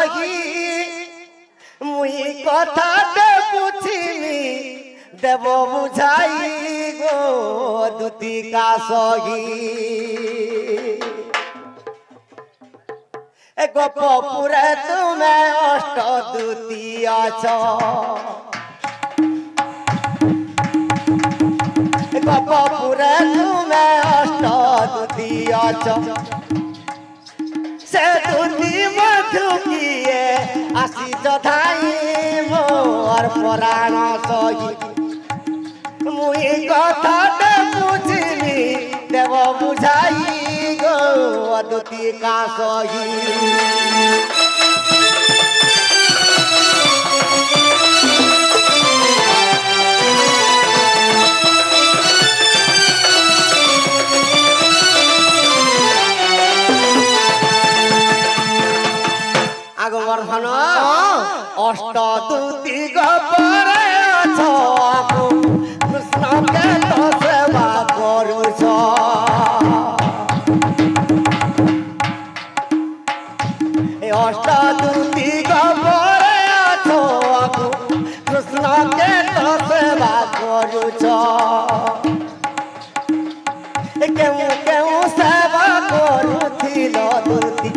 सही मुई कथा पूछिनी देव बुझाई गो दुती का सही गोपपुरे तुमे अष्ट दूती अछ गोपपुरे तुमे अष्ट दूती अछ से दूती मधु किए आसी जधाई मोर पुराण सही मुई कथा बुझिनी देव बुझाई गो अद्वितीय का सही आगवर्धन अष्ट दूती गपरे अछ कृष्ण के तो सेवा करुछ अष्ट दूती गपरे अछ कृष्ण के तो सेवा करुछ केउ केउ सेवा करुथिल दूती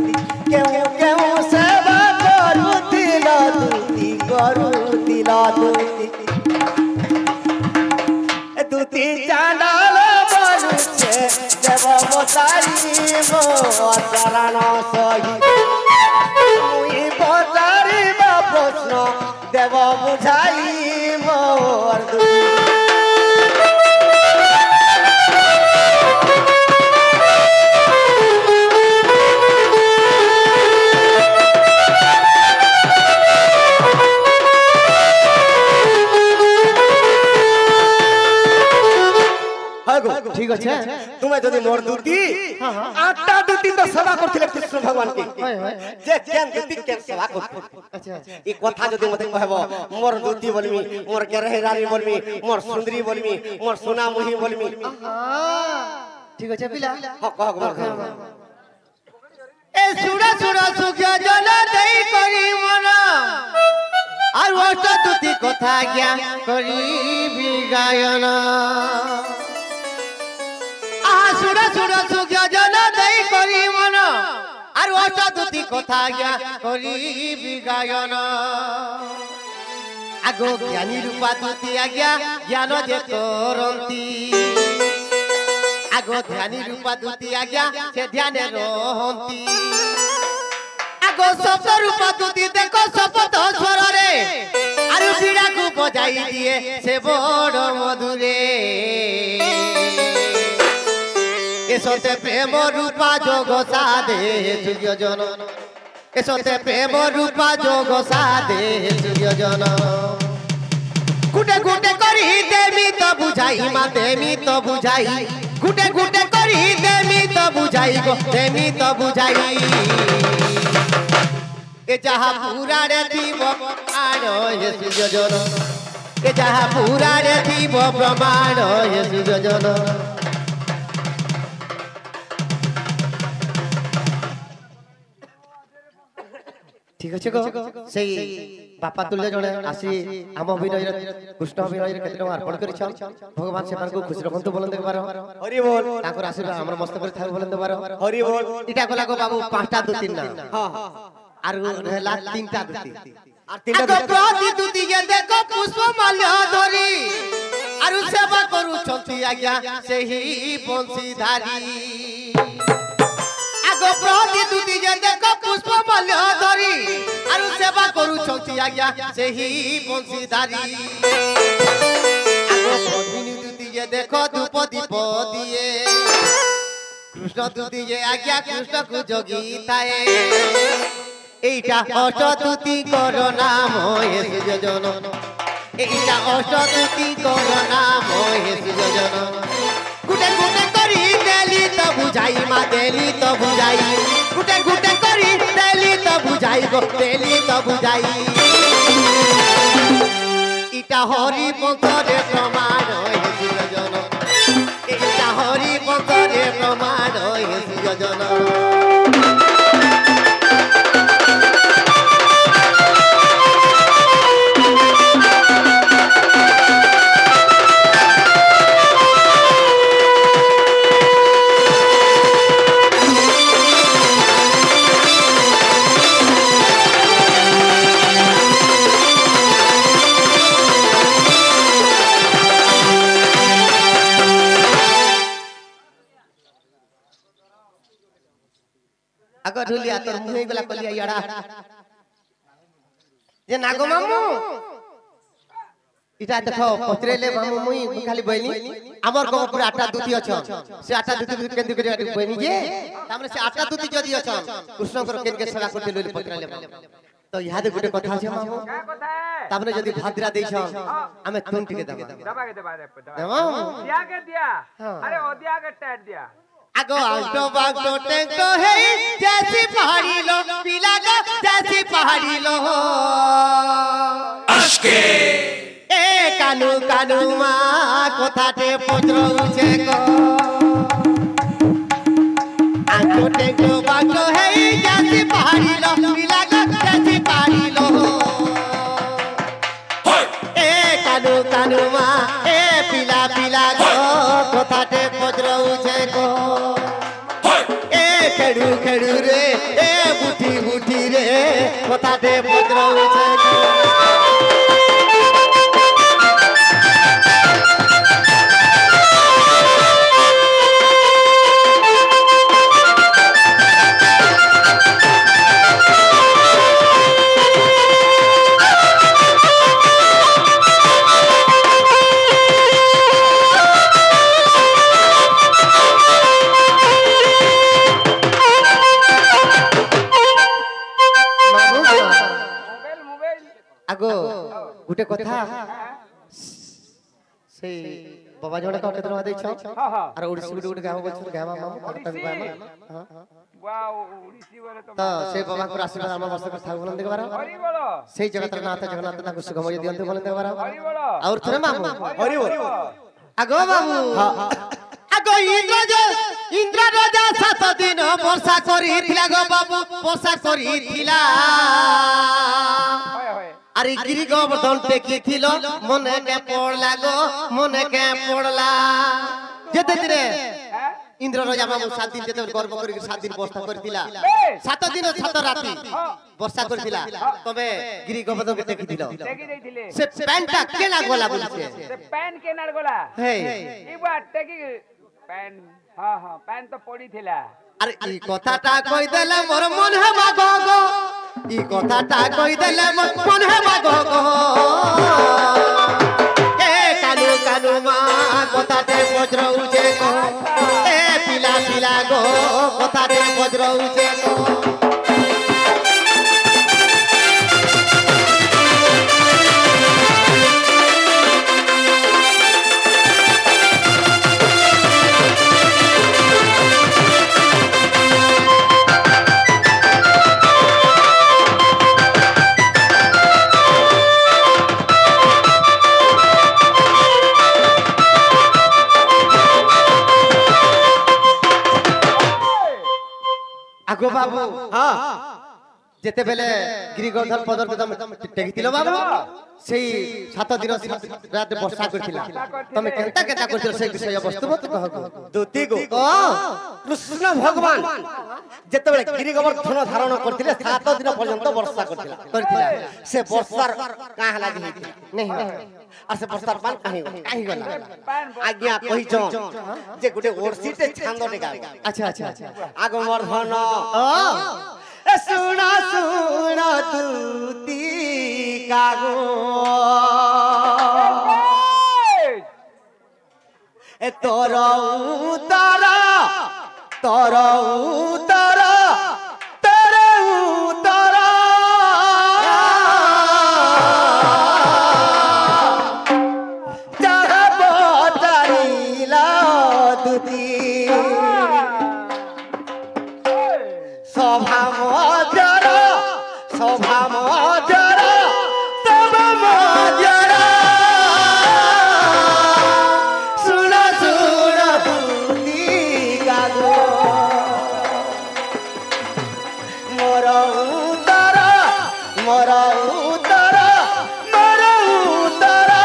केउ केउ सेवा करुथिल दूती करुथिल दूती दूती चांडाल बनुचे देव बतारी मो चरण सही मुई बतारी प्रश्न देव बुझाई मोर ठीक अच्छे तुम्हें जदि मोर दूती आठटा दूती तो सेवा करथिले कृष्ण भगवान की जे केन दूती केन सेवा कर अच्छा ई कथा जदि मते कहबो मोर दूती बोलमी मोर केरहे रानी बोलमी मोर सुंदरी बोलमी मोर सोना मुही बोलमी ठीक अच्छे पिला हां कह ए सुड़ा सुड़ा सुख्या जन देई करी मन आर अष्ट दूती कथा ज्ञा करी गायन सुड़ा सुड़ा सुख्या जन देई करी मन आर अष्ट दूती कथा ज्ञा करी गायन आगो ज्ञानी रूपा दूती आज्ञा ज्ञान जे करंती आगो ध्यानी रूपा दूती आज्ञा से ध्यान रहंती आगो सप्त रूपा दूती देखो शपथ स्वर रे आर बीड़ा को बजाई दिए से बड़ मधुरे एसते प्रेम रूपा जोग साधे सूर्य जन एसते प्रेम रूपा जोग साधे सूर्य जन गुटे गुटे करी देमी तो बुझाई मा देमी तो बुझाई गुटे गुटे करी देमी तो बुझाई गो देमी तो बुझाई ए जहा पूरा रे दीव आनो ये सूर्य जन ए जहा पूरा रे दीव प्रमाण ये सूर्य जन ठीक अच्छे से बापा तुल्य जड़े आसी आम अभिनय कृष्ण अभिनय केते अर्पण कर भगवान से खुशी रखु बोल देबार हरि बोल ताकर आशीर्वाद हमर मस्त कर थाक बोल देबार हरि बोल इटा गला को बाबू पांचटा दूती ना हां आर रहला तीनटा दूती आर तीनटा प्रति दूती के देखो पुष्प माल्य धरी आर सेवा करू छंती आज्ञा सेही बंसी धारी आगो प्रति दूती के देखो पुष्प माल्य धरी आरु सेवा करू छंती आज्ञा सेही बंसी धारी आगो पद्मिनी दूती के देखो धूप दीप दिए कृष्ण दूती के आज्ञा कृष्ण को जोगी थाए एटा अष्ट दूती कर नाम हे सूर्य जन एटा अष्ट दूती कर नाम हे सूर्य जन गुटे गुटे करी देली तो बुझाई मा देली तो बुझाई गुटे गुटे करी देली तो बुझाई गो देली तो बुझाई इटा हरि पंथरे प्रमाण हे सूर्य जन इटा हरि पंथरे प्रमाण हे सूर्य जन मुई गला कलिया याडा जे नागो मामू इटा देखो पत्रेले मामू मुई खाली बइनी हमर को पूरा आटा दुती अछ से आटा दुती केंदु करे बइनी जे हमरे से आटा दुती जदी अछ कृष्ण को केन के सेवा करते लोली पत्रेले तो याद गुटे कथा छे मामू का कथा है तामने जदी भाद्रा देछ हमें तुम टिके दबा दबा के दबा दिया के दिया अरे ओ दिया के टैट दिया आगो आल्टो बागो टेंको है जैसी पहाड़ी लो पीला गो जैसी पहाड़ी लो আজকে ए कानू कानू मा कोथाटे पत्रो उछे को आल्टो टेंको बागो है जैसी पहाड़ी लो पीला गो जैसी पहाड़ी लो ए कानू कानू मा ए पीला पीला गो कोथाटे पत्रो उछे को खेड़ू खेड़ू रे ए बुटी बुटी रे कोथाटे पत्रो उछे आगो गुटे कथा से बाबा जोड़े का केतना दै छ और ओडिसी गुटे गाम बोल छ गाम मामू कथा भी गाम वाओ ओडिसी वाले तो से बाबा को आशीर्वाद हम वर्ष कर थाउ बोलन देबारा हरि बोलो से जगत नाथ जगन्नाथ ताको सुगमय दियंते बोलन देबारा हरि बोलो और थरे मामू हरि बोल आगो बाबू आगो इंद्र राजा 7 दिन वर्षा करिथिला गो बाबू वर्षा करिथिला होय होय अरे गिरी गोवर्धन टेकिथिलो मने के पड़ला गो मने के पड़ला जेते दिने इंद्र राजा मामू 7 दिन जेते गर्व करी 7 दिन वर्षा करथिला 7 दिन 7 राती वर्षा करथिला तबे गिरी गोवर्धन के टेकिथिलो टेकी देथिले से पैंटा केला गोला बोलछे से पैन के नार गोला हे ई बात टेकी पैन हां हां पैन तो पड़ी थिला अरे ई कथाटा कहि देले मोर मन हे मागो गो ई कथाटा कहि देले मोर मन हे मागो गो ए कानू कानू मा कथाटे बज्र उजे गो ए पिला पिला गो कथाटे बज्र उजे गो आगो बाबू हां जेते बेले गिरिगोवर्धन पदर पे तुम टेकिथिलो बाबू सेई 7 दिन रात वर्षा करथिला तमे केनता केनता करथिलो से विषय वस्तु मत कहगो दूती को कृष्ण भगवान जेते बेले गिरिगोवर्धन धारण करथिले 7 दिन पर्यंत वर्षा करथिला से वर्षार का हला जे नहीं और से वर्षार पान काहे गला आज्ञा कहि छ जे गुटे ओरसीटे छांदो टेका अच्छा अच्छा अच्छा आगो वर्धन ए सुना सुना दूती कागो ए तोरा उतारा तोरा उतारा तेरे उतारा जहाँ बतारीला दूती शोभा मजरा शोभा मजरा तब मजरा सुन सुन दूती गागो मोर उतारा मोर उतारा मोर उतारा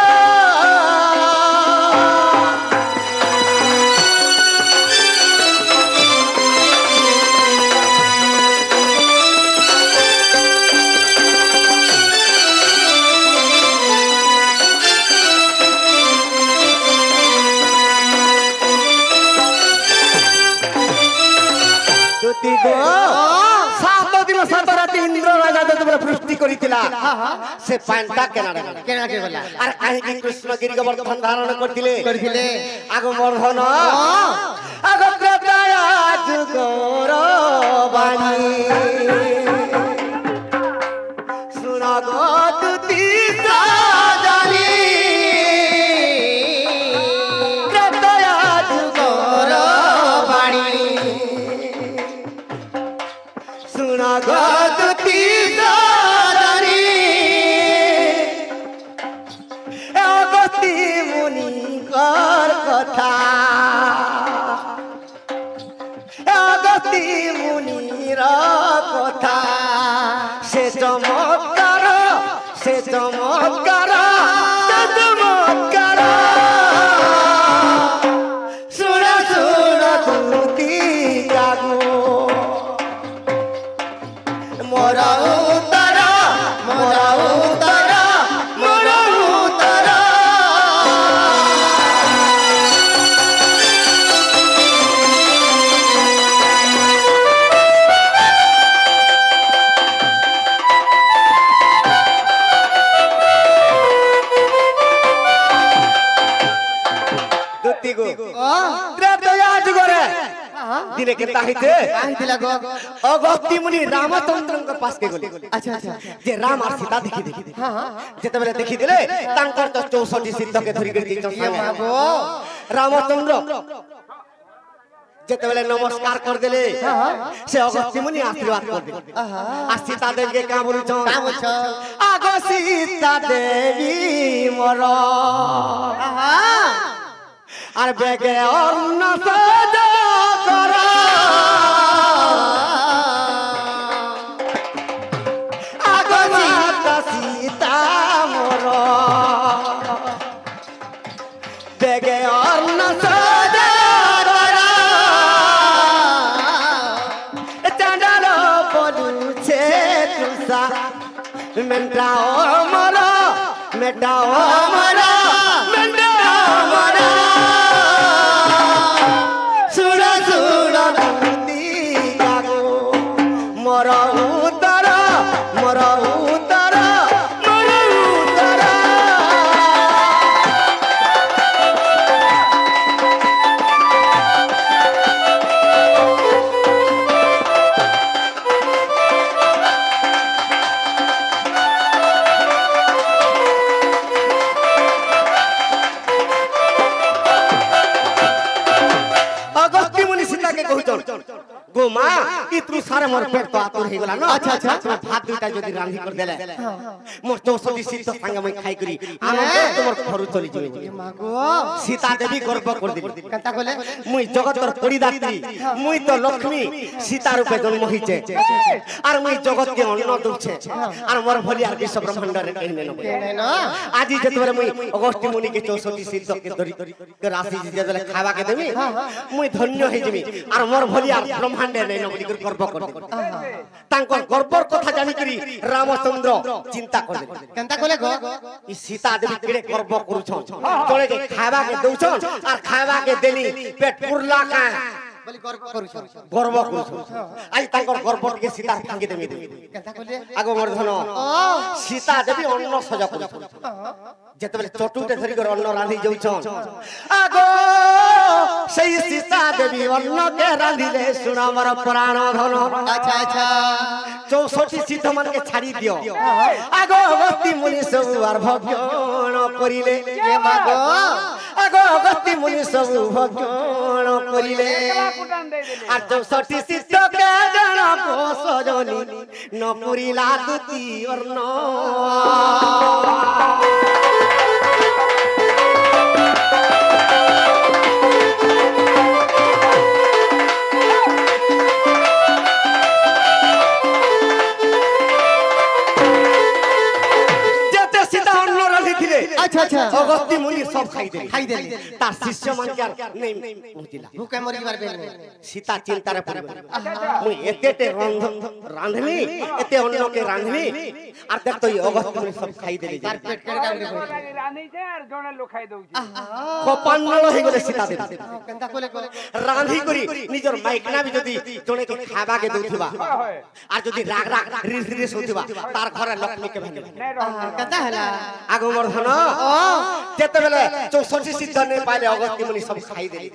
दूती गो 7 दिन করিছিলা সে পানটা কেনারে কেনা কে গলা আর কাহিনী কৃষ্ণ গিরি গোবর্ধন ধারণ করতিলে আগ বর্ধন আগ ত্রেতায়া যুগর বাণী শুন গো তুতি সাজানি ত্রেতায়া যুগর বাণী শুন গো তুতি সাজানি অগস্তি মুনিকর কথা অগস্তি মুনির কথা সে চমৎকার সে চমৎকার সে চমৎকার শুণ শুণ তুতি গাগো মোর উত্তর মোর উত্তর মোর উত্তর দুতিগো ত্রেতয়া যুগরে দিনে কেতা হইতে আহিলা গো অগস্তি মুনি রামচন্দ্রଙ୍କ পাশকে গলি আচ্ছা আচ্ছা যে রাম আর সীতা দেখি যেতেবেলে দেখি দিলে তাঙ্কর তো 64 সিদ্ধকে ধরি করে দিছ গো রামচন্দ্র যেতেবেলে নমস্কার কর দিলে সে অগস্তি মুনি আশীর্বাদ কর দিলে আর সীতা দেবীকে কা বলছ কা বলছ আগ সীতা দেবী মোর আর বেগে অন্ন সজ কর আগ সীতা মোর বেগে অন্ন সজ কর চাঁদাল বলুছে তুষা মেটাও মর মেটাও মর মেটাও মর শুণ শুণ তুতি গাগো মোর উত্তর মোর উত্তর মোর উত্তর অগস্তি মুনি সীতাকে কহুছন গো মা ই তৃষারে মোর পেট তো আতুর হই গলা না আচ্ছা, আচ্ছা। ভাত দুইটা যদি রান্ধি করে দেলে মোর 64 সিদ্ধ সাঙ্গে মই খাই করি আনন্দ তোমার ঘর চলি যাবে মা গো সীতা দেবী গর্ব করে দিল কেতা কলে মুই জগতর পরিদাত্রী মুই তো লক্ষ্মী সীতা রূপে জন্ম হইছে আর মুই জগতকে অন্ন দউছে আর মোর ভলি আর বিশ্ব ব্রহ্মাণ্ডরে কইনে নব কেনে না আজি যেতবেলে মুই অগস্তি মুনি কে 64 সিদ্ধ কে ধরি কে রাশি যেতবেলে খাবা কে দেবি মুই ধন্য হই যাবি আর মোর ভলি আর ব্রহ্মাণ্ডে নাই নবলি করে গর্ব করে তাঙ্কর গর্বর কথা জানি করি রামচন্দ্র চিন্তা করে কেতা কলে গো ই সীতা দেবী কেড়ে গর্ব করুছন তোরে যে খাবা কে দউছন আর খাবা কে দেলি পেট পুরলা কা বলি গর্ব করুছ গর্ব করুছন আই তাঙ্কর গর্ব টিকে সীতার ভাঙ্গি দেবি কেতা কলে আগ মর্ধন সীতা দেবী অন্ন সজা করুছন যেতবেলে চটুটে ধরি করে অন্ন রাঁধি যাউছন আগ সেই সীতা দেবী অন্ন কে রাঁধিলে শুন আমার প্রাণ ধন আচ্ছা আচ্ছা 64 সিদ্ধ মানকে ছাড়ি দিও আগ অগস্তি মুনি সব আর ভজন করিলে এ মা গো আগ অগস্তি মুনি সব ভজন করিলে কুটান দেই দিলে আর 64 সিদ্ধ কে জন সজনি ন পুরিলা দুতি অর্ণ যেতে সীতা অন্ন রাঁধিছিলে अच्छा अच्छा অগস্তি মুনি সব খাই দেলি তার শিষ্য মানকে আর নেই বুঝিলা ভুকে মরি পারবে সীতা চিন্তারে পড়বে মুই এতেতে রাঁধলি এতে অন্যকে রাঁধলি আর দেখ তো অগস্তি মুনি সব খাই দেলি তার পেট কেড়ে কাউরে রাঁধিছে আর জনে লোক খাই দউছে কপান্নল হই গলে সীতা দেবী কেনতা কোলে রাঁধি করি নিজর মাইকনা বি যদি জনে কে খাবাকে দউথিবা আর যদি রাগ রাগ রিস রিস হউথিবা তার ঘরে লক্ষ্মী কে ভাঙি কেনতা হলা আগমর্ধন যেতেবেলে 64 সিদ্ধ নেই পাইলে অগস্তি মুনি সব খাই দেলি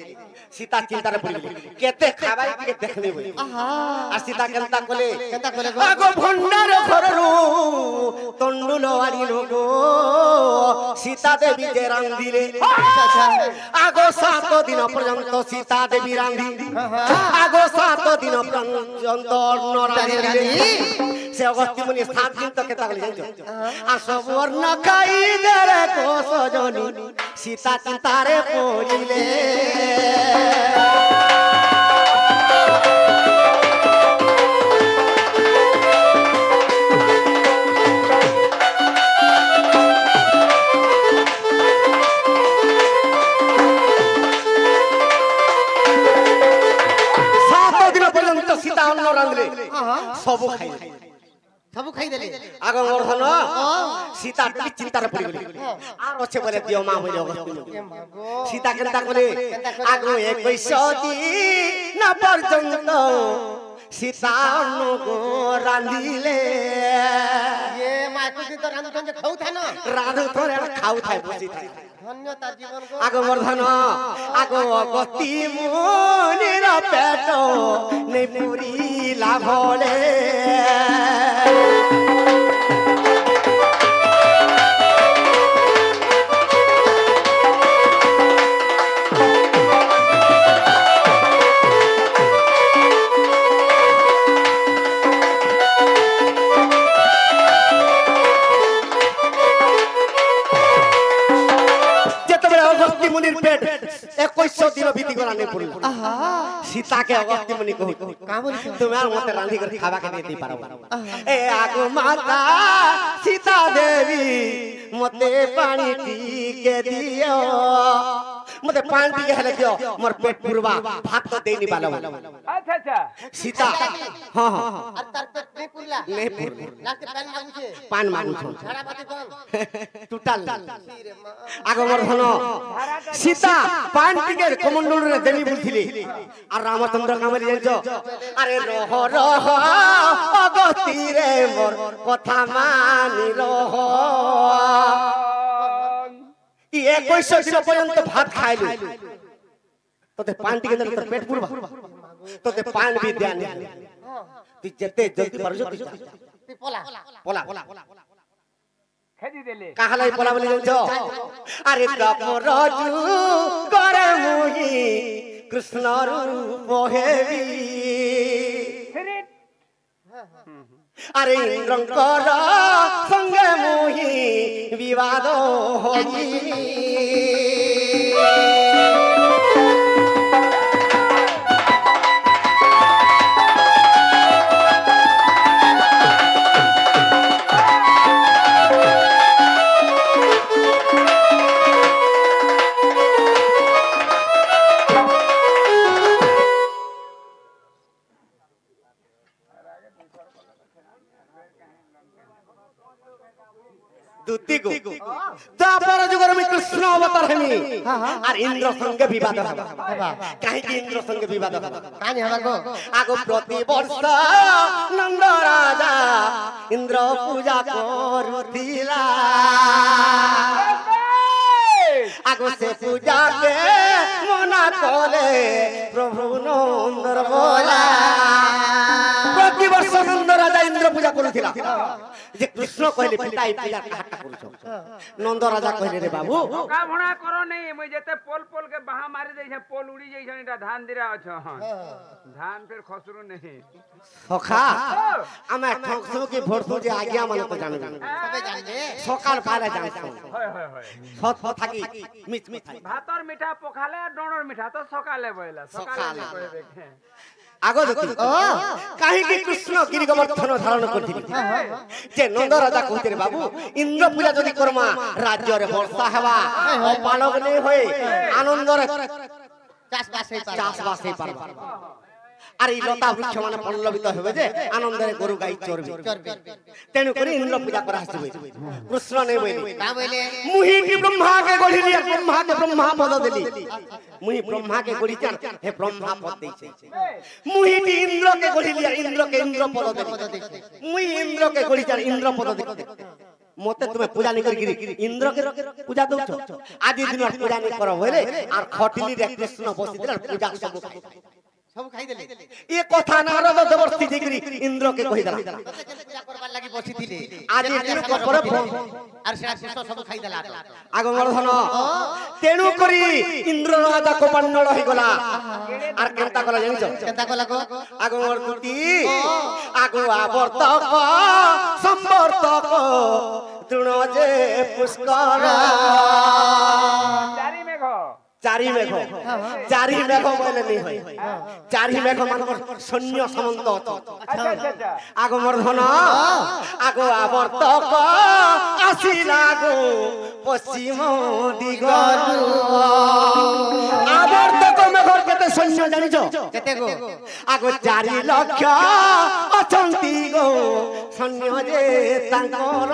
সীতা চিন্তারে পড়ি কেতে খাবাই কে দেখনি বলি আর সীতা কেনতা কলে আগো ভন্ডার ঘররু তন্ডুল আড়ি লোক সীতা দেবী যে রাঁধিলে আগো 7 দিন পর্যন্ত সীতা দেবী রাঁধি আগো 7 দিন পর্যন্ত অন্ন রাঁধি সে অগস্তি মুনি 7 দিন তো কেতা কলে জানছো আর সব অন্ন খাই দেরে কোষ জনি সীতা চিন্তারে পড়িলে সীতা অন্ন রাঁধলে সব খাই দেলে আগমর্ধন সীতা চিন্তারে পড়ি গলি আর আছে বলে দিও মা হইলে অগস্তি সীতা কেনতা করে আগো 21 দিন না পর্যন্ত সীতা অন্ন রাঁধিলে ये माय कुछ दिन तो रांधु थंजे खाऊ था ना রাঁধু তোরে খাউ থাই বসি থাই धन्यता जीवन को আগমর্ধন আগো অগস্তি মুনির পেট নেই পুরি লাভলে মুনির পেট 21 দিন বিধি করা নেই পড়িল সীতাকে অগস্তি মুনি কই का बोली তুমি আর মতে রাঁধি করে খাবা কে দিতে পারো এ আগো মাতা সীতা দেবী মতে পানি টিকে দিও মতে পানি টিকে হেলে দিও মোর পেট পুরবা ভাত তো দেইনি পালো আচ্ছা আচ্ছা সীতা हां हां আর তার পেট নেই পুরলা নেই পুর লাস্টে পান মাগুছে পান মাগুছ ঝাড়া পাতে কোন টোটাল আগমর্ধন সীতা পান টিকে কমন্ডলরে দেবী বলছিলি আর রামচন্দ্র কামালি জানছো আরে রহ রহ অগস্তি রে মোর কথা মানি রহ 21 দিন পর্যন্ত ভাত খাইলি তোতে পান টিকে দেন তোর পেট পুরবা তোতে পান বি দেন তুই যেতে জলদি পারছো তুই পলা পলা খেদি দিলে কাহালাই পলা বলি জানছো আরে কাপরজু করে মুহি কৃষ্ণ রূপ হেবি আরে ইন্দ্রঙ্কর সঙ্গে মুহি বিবাদ হই দুতিগো তারপর যুগর আমি কৃষ্ণ অবতার হেমি আর ইন্দ্র সঙ্গে বিবাদ হবে কাহে কি ইন্দ্র সঙ্গে বিবাদ হবে কানি হবা গো আগো প্রতি বর্ষ নন্দ রাজা ইন্দ্র পূজা করুতিলা আগো সে পূজাকে মনা করে প্রভু নন্দর বলা প্রতি বর্ষ নন্দ রাজা ইন্দ্র পূজা করুতিলা যে কৃষ্ণ কইলে পিতা এই পূজা কাহাটা করছো নন্দ রাজা কইলে রে বাবু কা ভণা করো নেই মই যেতে পোল পোল के বাহা মারি দেইছে পোল উড়ি যাইছে এটা ধান দিরা আছো ধান ফের খসরু নেই সখা আমি ঠকছো কি ভরছো যে আগিয়া মানে তো জানো সবে জানবে সকাল পারে জানছো হয় হয় হয় সত থাকি মিট মিট ভাতর মিঠা পখালে ডণর মিঠা তো সকালে বইলা সকালে কই দেখে আগদতি কাহিকি কৃষ্ণ গিরি গোবর্ধন ধারণ করছিলি যে নন্দ রাজা কହୁଥିଲେ বাবু ইন্দ্র পূজা যদি করমা রাজ্যরে বর্ষা হেবা অপালক নেই হয়ে আনন্দরে চাষবাস হয়ে পারবা আর এই লতা বৃক্ষ মানে পল্লবিত হবে যে আনন্দরে গরু গাই চরবে তেণু করে ইন্দ্র পূজা করা আসবে কৃষ্ণ নেই বইলে মুহি কি ব্রহ্মাকে গড়িলি ব্রহ্মাকে ব্রহ্মা পদ দিলি মুহি ব্রহ্মাকে গড়িছান হে ব্রহ্মা পদ দেইছে মুহি কি ইন্দ্রকে গড়িলি ইন্দ্রকে ইন্দ্র পদ দিলি মুহি ইন্দ্রকে গড়িছান ইন্দ্র পদ দিলি মতে তুমি পূজা নি করি ইন্দ্রকে পূজা দউছ আদি দিন পূজা নি কর হইলে আর খটিলি রে কৃষ্ণ বসিদিল পূজা सब खाई देले ए कथा नारद देवर्षि जेकरी इंद्र के कहि देला पूजा करबार लागि बसि थिले आज दिन पर आर से कृष्ण सब खाई देला आगो वर्धन तेनु करी इंद्र राजा को पन्नड़ होई गला आर केनता कला जानिछ केनता कला को आगो वर्तुती आगो आवर्तक संवर्तक तृण जे पुष्कर चारी मेघ बोले नहीं है चारी मेघ मानकर सैन्य समंत आगो वर्धन आगो आवर्तक आसिला गो पश्चिम दिगरु आवर्तक मेघर केते सैन्य जानिछ केते गो आगो 4 लाख अछंती गो सैन्य जे तांकर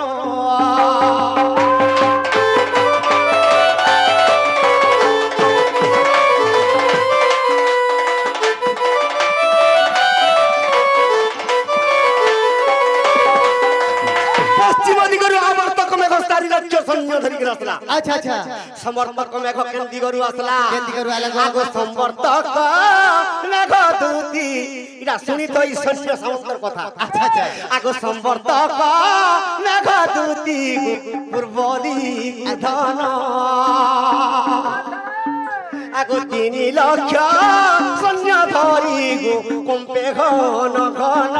अच्छा अच्छा समर्थक मेघ केंदी गरु आसला आगो संवर्तक मेघ दूती इरा सुनी तो ई सैन्य समंतर कथा अच्छा अच्छा आगो संवर्तक मेघ दूती पूर्वदी धन आगो 3 लाख सैन्य धरी गो कंपे घन घन